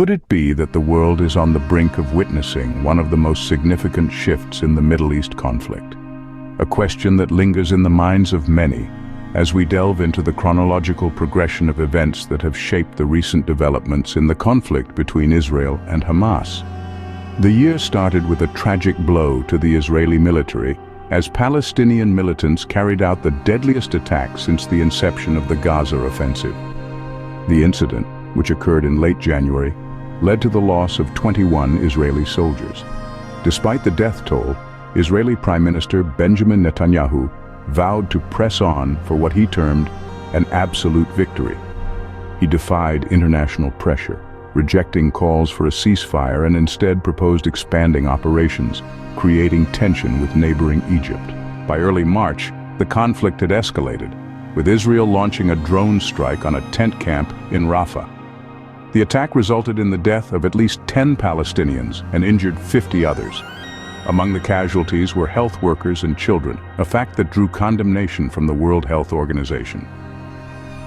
Could it be that the world is on the brink of witnessing one of the most significant shifts in the Middle East conflict? A question that lingers in the minds of many as we delve into the chronological progression of events that have shaped the recent developments in the conflict between Israel and Hamas. The year started with a tragic blow to the Israeli military as Palestinian militants carried out the deadliest attack since the inception of the Gaza offensive. The incident, which occurred in late January, led to the loss of 21 Israeli soldiers. Despite the death toll, Israeli Prime Minister Benjamin Netanyahu vowed to press on for what he termed an absolute victory. He defied international pressure, rejecting calls for a ceasefire and instead proposed expanding operations, creating tension with neighboring Egypt. By early March, the conflict had escalated, with Israel launching a drone strike on a tent camp in Rafah. The attack resulted in the death of at least 10 Palestinians and injured 50 others. Among the casualties were health workers and children, a fact that drew condemnation from the World Health Organization.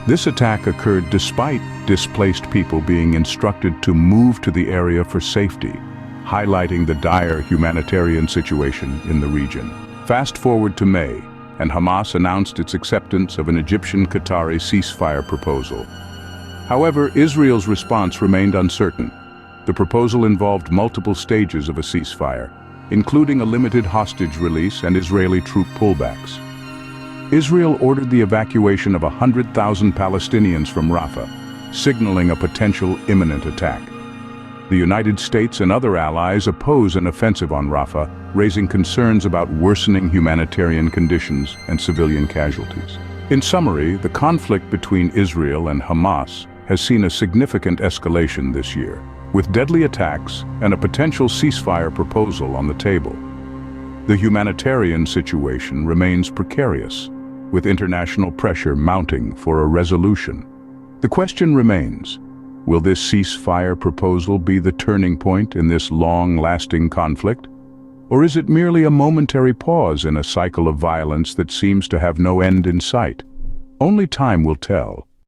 This attack occurred despite displaced people being instructed to move to the area for safety, highlighting the dire humanitarian situation in the region. Fast forward to May, and Hamas announced its acceptance of an Egyptian-Qatari ceasefire proposal. However, Israel's response remained uncertain. The proposal involved multiple stages of a ceasefire, including a limited hostage release and Israeli troop pullbacks. Israel ordered the evacuation of 100,000 Palestinians from Rafah, signaling a potential imminent attack. The United States and other allies oppose an offensive on Rafah, raising concerns about worsening humanitarian conditions and civilian casualties. In summary, the conflict between Israel and Hamas has seen a significant escalation this year, with deadly attacks and a potential ceasefire proposal on the table. The humanitarian situation remains precarious, with international pressure mounting for a resolution. The question remains, will this ceasefire proposal be the turning point in this long-lasting conflict? Or is it merely a momentary pause in a cycle of violence that seems to have no end in sight? Only time will tell.